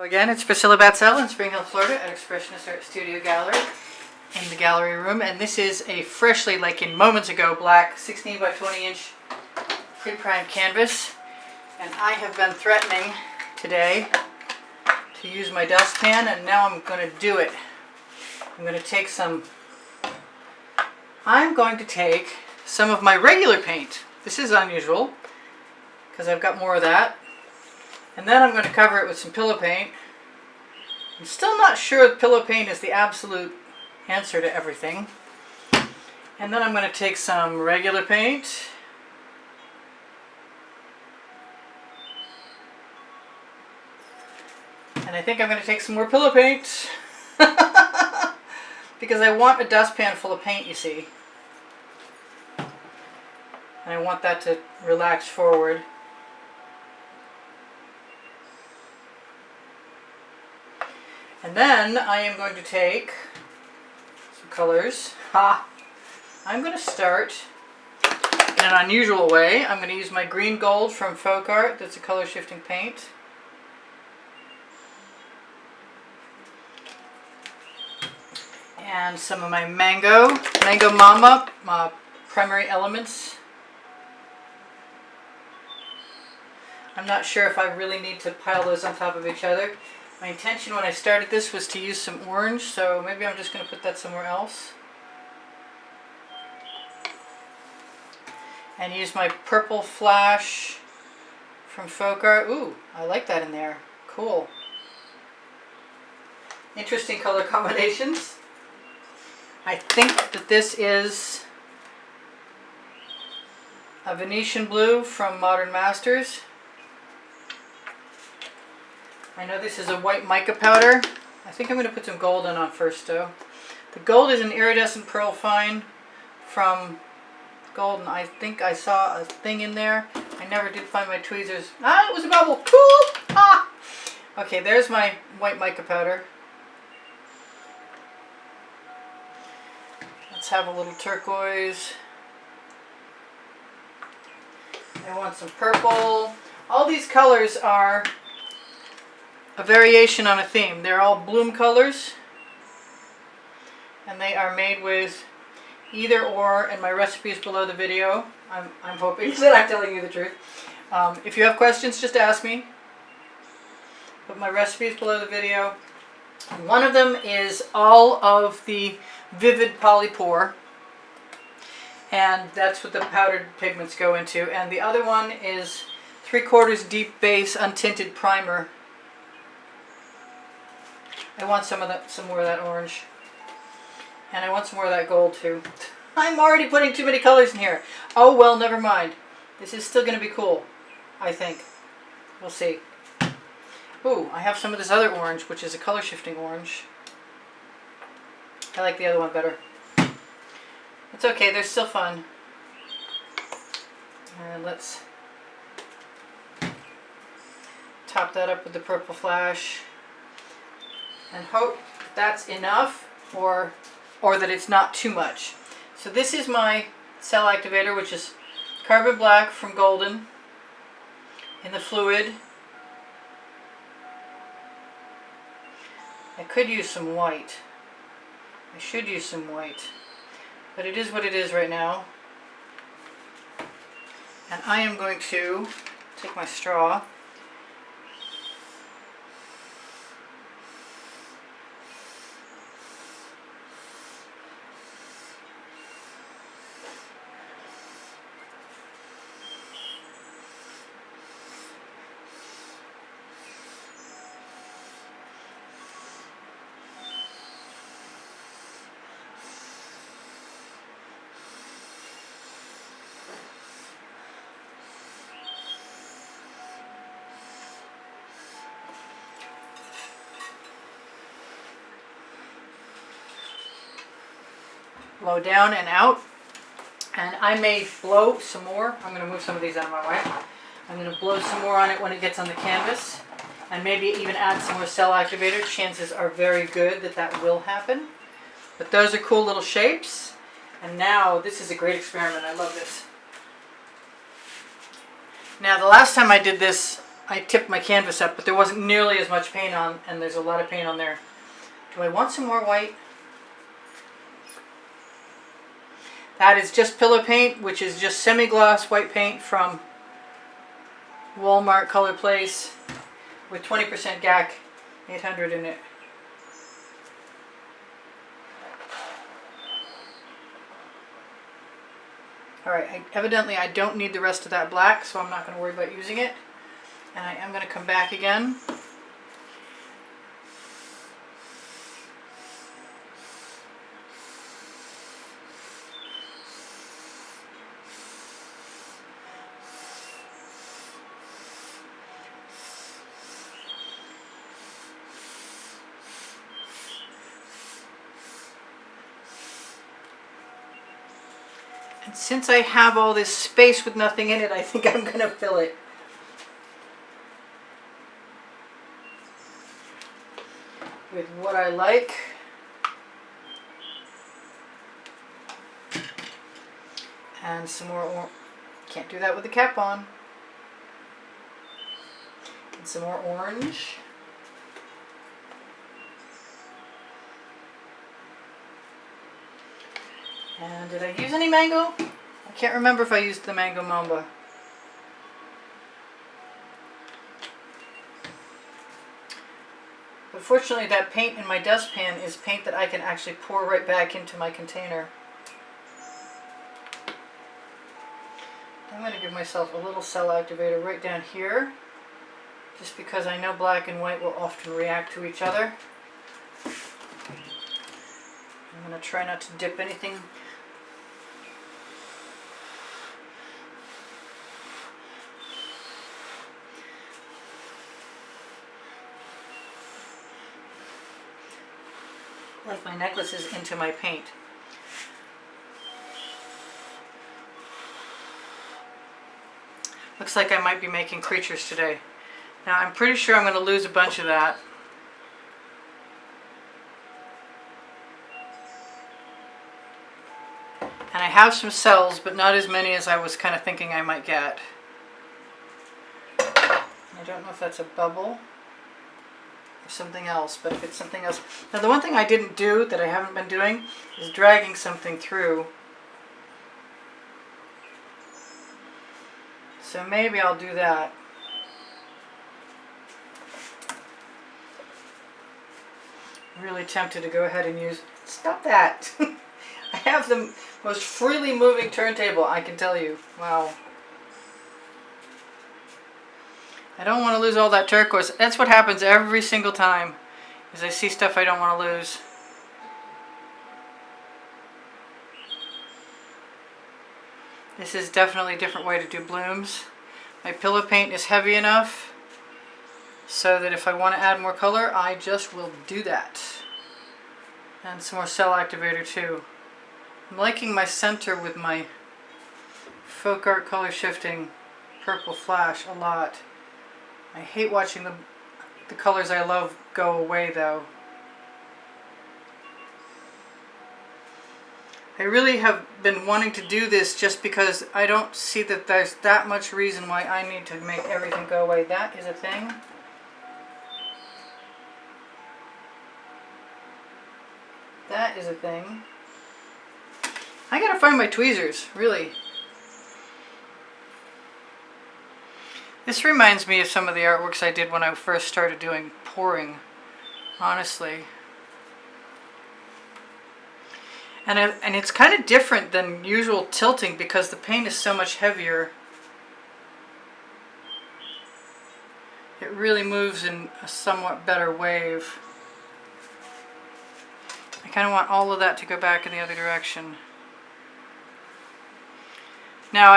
Again, it's Priscilla Batzell in Spring Hill, Florida at Expressionist Art Studio Gallery in the gallery room, and this is a freshly, like in moments ago, black 16 by 20 inch pre-primed canvas, and I have been threatening today to use my dustpan, and now I'm going to do it. I'm going to take some of my regular paint. This is unusual because I've got more of that. And then I'm going to cover it with some pillow paint. I'm still not sure pillow paint is the absolute answer to everything. And then I'm going to take some regular paint. And I think I'm going to take some more pillow paint. Because I want a dustpan full of paint, you see. And I want that to relax forward. And then I am going to take some colors. I'm going to start in an unusual way. I'm going to use my green gold from Colourarte. That's a color shifting paint. And some of my Mango Mama primary elements. I'm not sure if I really need to pile those on top of each other. My intention when I started this was to use some orange, so maybe I'm just going to put that somewhere else. And use my purple flash from Colourarte. Ooh, I like that in there. Cool. Interesting color combinations. I think that this is a Venetian blue from Modern Masters. I know this is a white mica powder. I think I'm going to put some gold in on first though. The gold is an iridescent pearl fine from gold, and I think I saw a thing in there. I never did find my tweezers. Ah, it was a bubble. Cool! Ah! Okay, there's my white mica powder. Let's have a little turquoise. I want some purple. All these colors are a variation on a theme. They're all bloom colors, and they are made with either or, and my recipe is below the video. I'm hoping that I'm telling you the truth. If you have questions, just ask me. But my recipe is below the video. One of them is all of the vivid Polypour, and that's what the powdered pigments go into. And the other one is 3/4 deep base un-tinted primer. I want some more of that orange. And I want some more of that gold too. I'm already putting too many colors in here. Oh well, never mind. This is still going to be cool, I think. We'll see. Ooh, I have some of this other orange, which is a color shifting orange. I like the other one better. It's okay, they're still fun. And let's top that up with the purple flash. And hope that's enough, or that it's not too much. So this is my cell activator, which is carbon black from Golden in the fluid. I could use some white. I should use some white, but it is what it is right now. And I am going to take my straw . Blow down and out, and I may blow some more. I'm going to move some of these out of my way. I'm going to blow some more on it when it gets on the canvas, and maybe even add some more cell activator. Chances are very good that that will happen. But those are cool little shapes, and now this is a great experiment. I love this. Now the last time I did this I tipped my canvas up, but there wasn't nearly as much paint on, and there's a lot of paint on there. Do I want some more white? That is just pillow paint, which is just semi-gloss white paint from Walmart Color Place with 20% GAC 800 in it. Alright, evidently I don't need the rest of that black, so I'm not going to worry about using it. And I am going to come back again. And since I have all this space with nothing in it, I think I'm going to fill it. With what I like. And some more can't do that with the cap on. And some more orange. And did I use any mango? I can't remember if I used the mango mamba. But fortunately that paint in my dustpan is paint that I can actually pour right back into my container. I'm going to give myself a little cell activator right down here, just because I know black and white will often react to each other. I'm going to try not to dip anything. Like my necklaces into my paint. Looks like I might be making creatures today. Now I'm pretty sure I'm going to lose a bunch of that. And I have some cells, but not as many as I was kind of thinking I might get. I don't know if that's a bubble or something else, but if it's something else. Now the one thing I didn't do that I haven't been doing is dragging something through. So maybe I'll do that. I'm really tempted to go ahead and use... Stop that! I have the most freely moving turntable, I can tell you. Wow. I don't want to lose all that turquoise. That's what happens every single time, is I see stuff I don't want to lose. This is definitely a different way to do blooms. My pillow paint is heavy enough so that if I want to add more color, I just will do that. And some more cell activator too. I'm liking my center with my Folk Art color shifting purple flash a lot. I hate watching the colors I love go away though. I really have been wanting to do this just because I don't see that there's that much reason why I need to make everything go away. That is a thing. That is a thing. I gotta find my tweezers, really. This reminds me of some of the artworks I did when I first started doing pouring, honestly. And it's kind of different than usual tilting because the paint is so much heavier. It really moves in a somewhat better wave. I kind of want all of that to go back in the other direction. Now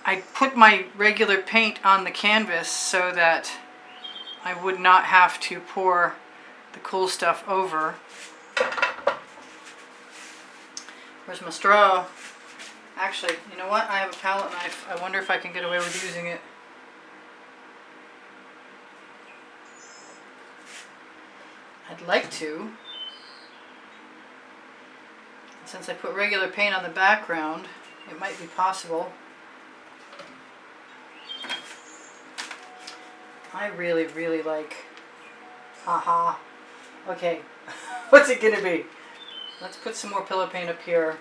I put my regular paint on the canvas so that I would not have to pour the cool stuff over. Where's my straw? Actually, you know what? I have a palette knife. I wonder if I can get away with using it. I'd like to. Since I put regular paint on the background, it might be possible. I really, really like. Haha. Okay, what's it gonna be? Let's put some more pillow paint up here.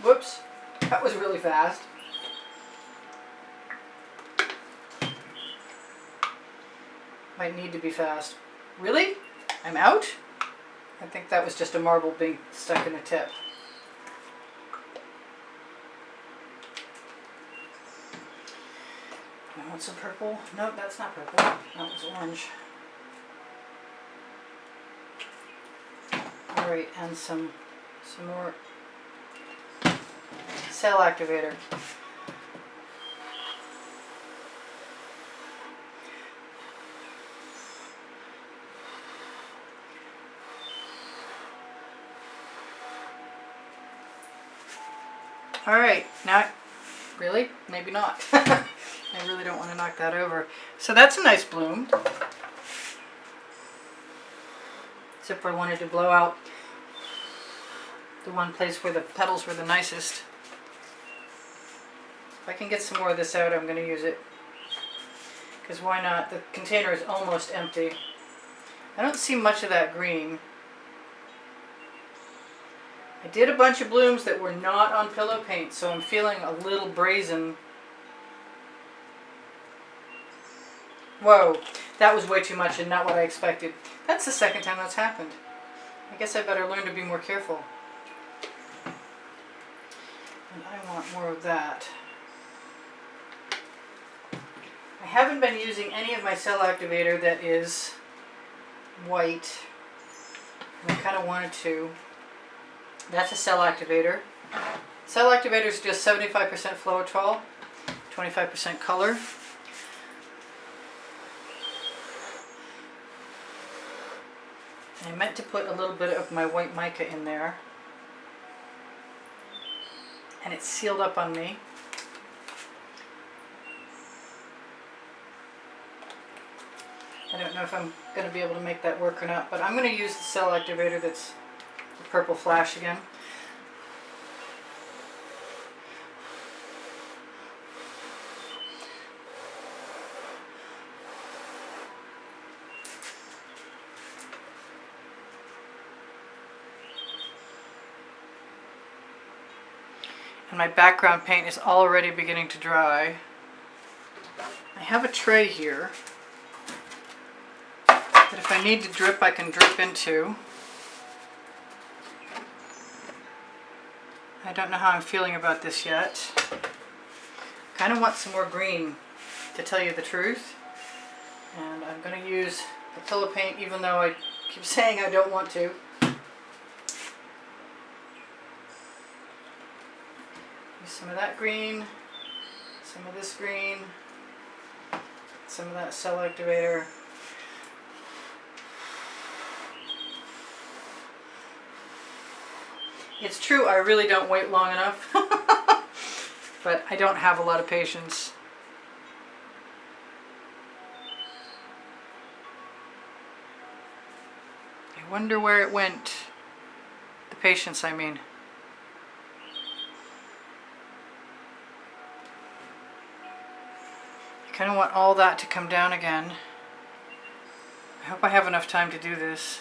Whoops, that was really fast. Might need to be fast. Really? I'm out? I think that was just a marble being stuck in the tip. I want some purple. No, that's not purple. That was orange. Alright, and some more cell activator. Alright, now, really? Maybe not. I really don't want to knock that over. So that's a nice bloom. Except I wanted to blow out the one place where the petals were the nicest. If I can get some more of this out, I'm going to use it. Because why not? The container is almost empty. I don't see much of that green. I did a bunch of blooms that were not on pillow paint, so I'm feeling a little brazen. Whoa, that was way too much and not what I expected. That's the second time that's happened. I guess I better learn to be more careful. And I want more of that. I haven't been using any of my cell activator that is white. And I kind of wanted to. That's a cell activator. Cell activator is just 75% Floetrol, 25% color. I meant to put a little bit of my white mica in there. And it's sealed up on me. I don't know if I'm going to be able to make that work or not, but I'm going to use the cell activator that's the purple flash again. And my background paint is already beginning to dry. I have a tray here that if I need to drip, I can drip into. I don't know how I'm feeling about this yet. I kind of want some more green, to tell you the truth. And I'm going to use the pillow paint even though I keep saying I don't want to. Use some of that green, some of this green, some of that cell activator. It's true, I really don't wait long enough, but I don't have a lot of patience. I wonder where it went. The patience, I mean. I kind of want all that to come down again. I hope I have enough time to do this.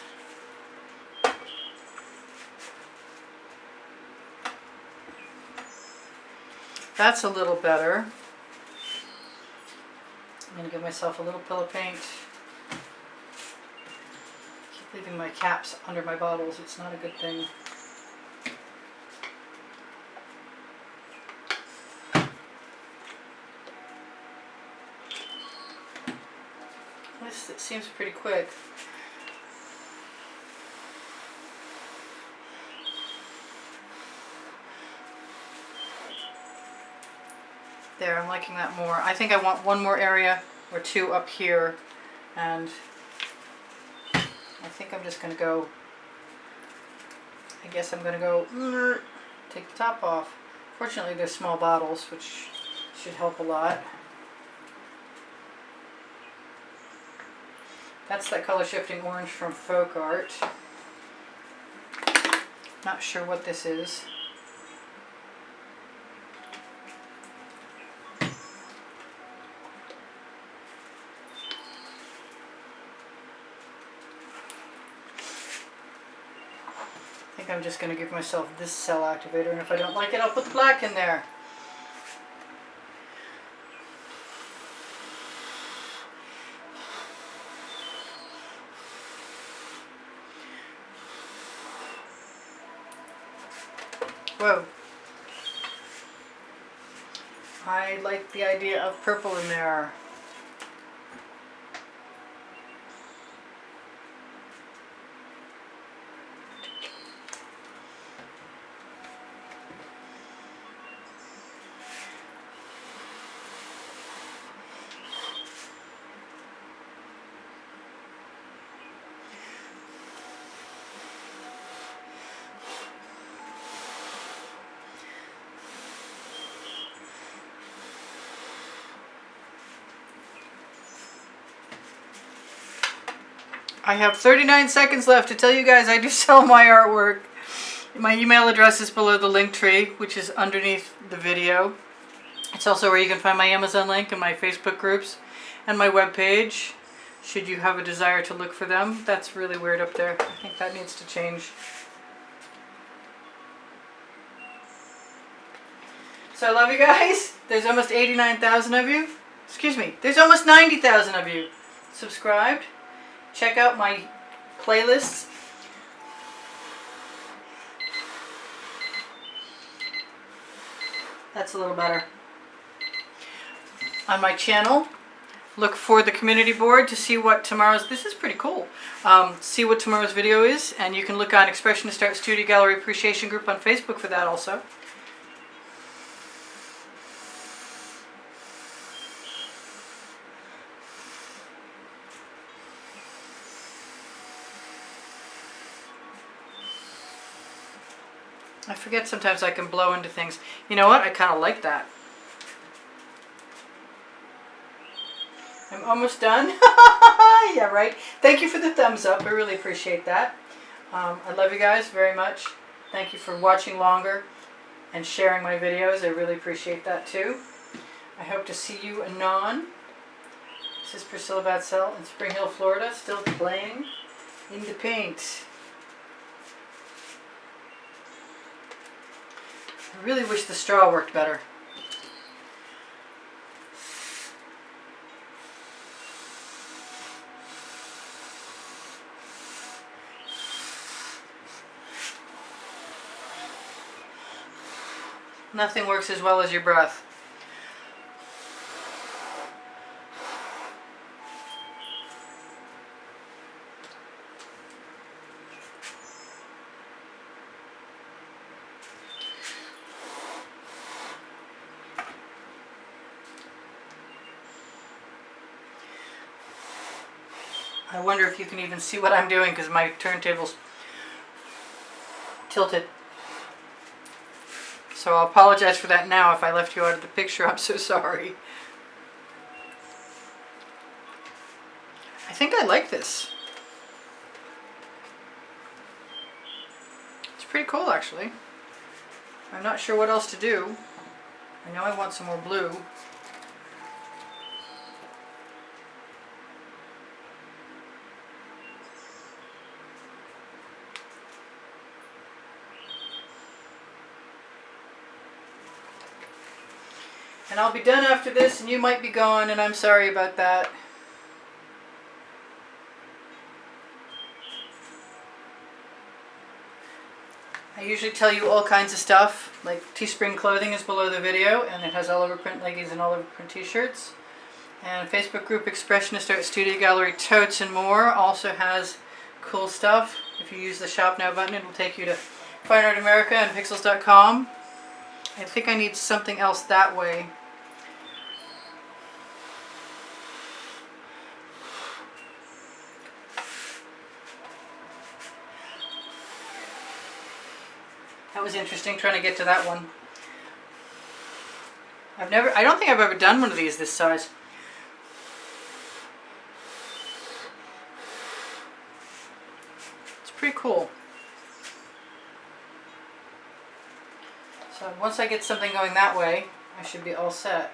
That's a little better. I'm going to give myself a little pillow paint. Keep leaving my caps under my bottles. It's not a good thing. It seems pretty quick. There, I'm liking that more. I think I want one more area or two up here, and I think I'm just going to go, I guess I'm going to go, take the top off. Fortunately, they're small bottles, which should help a lot. That's that color shifting orange from Colourarte. Not sure what this is. think I'm just going to give myself this cell activator, and if I don't like it, I'll put the black in there. Whoa. I like the idea of purple in there. I have 39 seconds left to tell you guys I do sell my artwork. My email address is below the link tree, which is underneath the video. It's also where you can find my Amazon link and my Facebook groups and my webpage, should you have a desire to look for them. That's really weird up there. I think that needs to change. So I love you guys. There's almost 89,000 of you. Excuse me. There's almost 90,000 of you subscribed. Check out my playlists. That's a little better. On my channel, look for the community board to see what tomorrow's, this is pretty cool, see what tomorrow's video is, and you can look on Expressionist Art Studio Gallery Appreciation Group on Facebook for that also. I forget sometimes I can blow into things. You know what? I kind of like that. I'm almost done. Yeah, right. Thank you for the thumbs up. I really appreciate that. I love you guys very much. Thank you for watching longer and sharing my videos. I really appreciate that too. I hope to see you anon. This is Priscilla Batzell in Spring Hill, Florida, still playing in the paint. I really wish the straw worked better. Nothing works as well as your breath. I wonder if you can even see what I'm doing because my turntable's tilted. So I'll apologize for that now if I left you out of the picture. I'm so sorry. I think I like this. It's pretty cool actually. I'm not sure what else to do. I know I want some more blue. And I'll be done after this and you might be gone, and I'm sorry about that. I usually tell you all kinds of stuff, like Teespring clothing is below the video and it has all over print leggings and all over print t-shirts. And Facebook group Expressionist Art Studio Gallery totes and more also has cool stuff. If you use the shop now button, it will take you to Fine Art America and pixels.com. I think I need something else that way. That was interesting trying to get to that one. I don't think I've ever done one of these this size. It's pretty cool. So once I get something going that way, I should be all set.